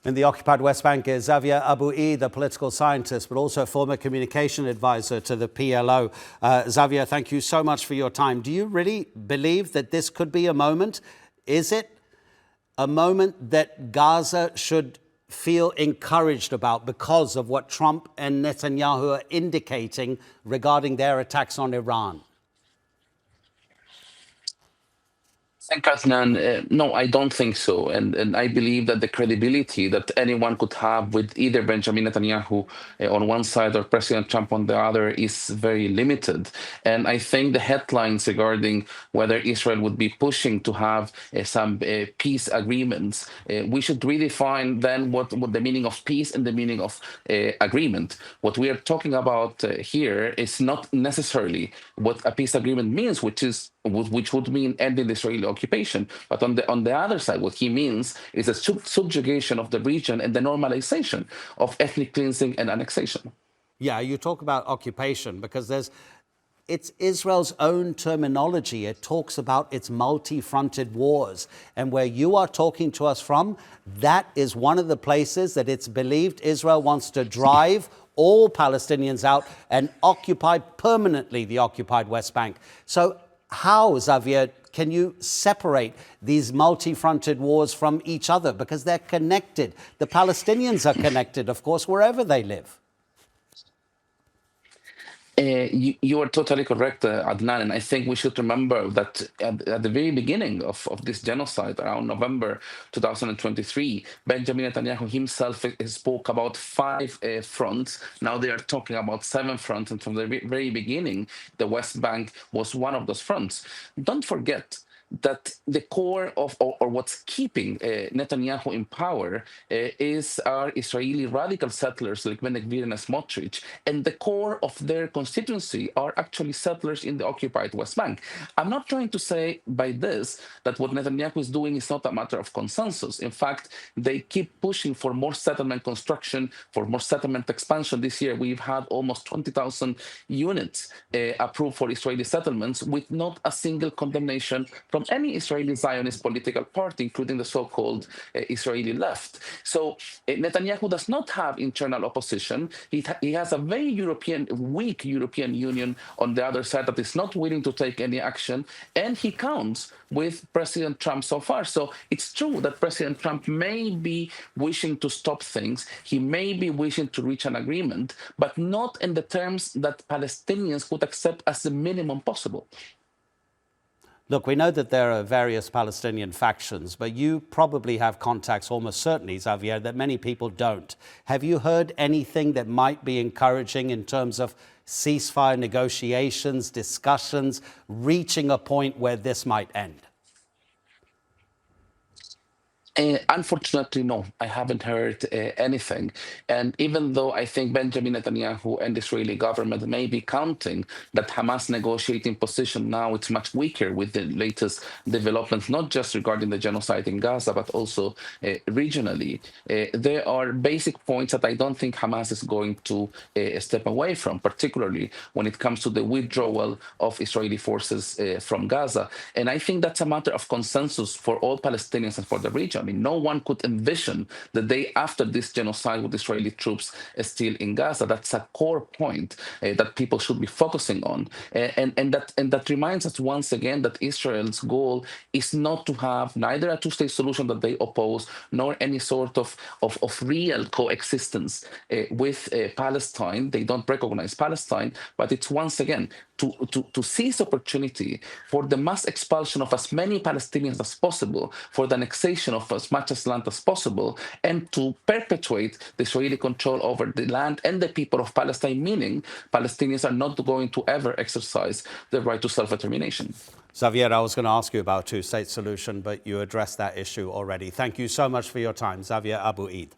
In the occupied West Bank is Xavier Abu Eid, a political scientist, but also a former communication advisor to the PLO. Xavier, thank you so much for your time. Do you really believe that this could be a moment? Is it a moment that Gaza should feel encouraged about because of what Trump and Netanyahu are indicating regarding their attacks on Iran? Thank you, Adnan. No, I don't think so. And I believe that the credibility that anyone could have with either Benjamin Netanyahu on one side or President Trump on the other is very limited. And I think the headlines regarding whether Israel would be pushing to have some peace agreements, we should redefine then what the meaning of peace and the meaning of agreement. What we are talking about here is not necessarily what a peace agreement means, which would mean ending the Israeli occupation. But on the other side, what he means is a subjugation of the region and the normalization of ethnic cleansing and annexation. Yeah, you talk about occupation because it's Israel's own terminology. It talks about its multi-fronted wars. And where you are talking to us from, that is one of the places that it's believed Israel wants to drive all Palestinians out and occupy permanently the occupied West Bank. So how, Xavier, can you separate these multi-fronted wars from each other? Because they're connected. The Palestinians are connected, of course, wherever they live. You are totally correct, Adnan, and I think we should remember that at the very beginning of this genocide, around November 2023, Benjamin Netanyahu himself spoke about 5 fronts. Now they are talking about 7 fronts, and from the very beginning, the West Bank was one of those fronts. Don't forget that the core of, or what's keeping Netanyahu in power is our Israeli radical settlers like Ben Gvir and Smotrich, and the core of their constituency are actually settlers in the occupied West Bank. I'm not trying to say by this that what Netanyahu is doing is not a matter of consensus. In fact, they keep pushing for more settlement construction, for more settlement expansion. This year, we've had almost 20,000 units approved for Israeli settlements with not a single condemnation from any Israeli Zionist political party, including the so-called Israeli left. So Netanyahu does not have internal opposition. He has a very weak European Union on the other side that is not willing to take any action, and he counts with President Trump so far. So it's true that President Trump may be wishing to stop things. He may be wishing to reach an agreement, but not in the terms that Palestinians would accept as the minimum possible. Look, we know that there are various Palestinian factions, but you probably have contacts, almost certainly, Xavier, that many people don't. Have you heard anything that might be encouraging in terms of ceasefire negotiations, discussions, reaching a point where this might end? Unfortunately, no, I haven't heard anything. And even though I think Benjamin Netanyahu and the Israeli government may be counting that Hamas negotiating position now it's much weaker with the latest developments, not just regarding the genocide in Gaza, but also regionally, there are basic points that I don't think Hamas is going to step away from, particularly when it comes to the withdrawal of Israeli forces from Gaza. And I think that's a matter of consensus for all Palestinians and for the region. I mean, no one could envision the day after this genocide with Israeli troops still in Gaza. That's a core point that people should be focusing on. And that reminds us once again that Israel's goal is not to have neither a two-state solution that they oppose, nor any sort of real coexistence with Palestine. They don't recognize Palestine, but it's once again to seize opportunity for the mass expulsion of as many Palestinians as possible, for the annexation of as much as land as possible, and to perpetuate the Israeli control over the land and the people of Palestine, meaning Palestinians are not going to ever exercise the right to self-determination. Xavier, I was going to ask you about two-state solution, but you addressed that issue already. Thank you so much for your time, Xavier Abu Eid.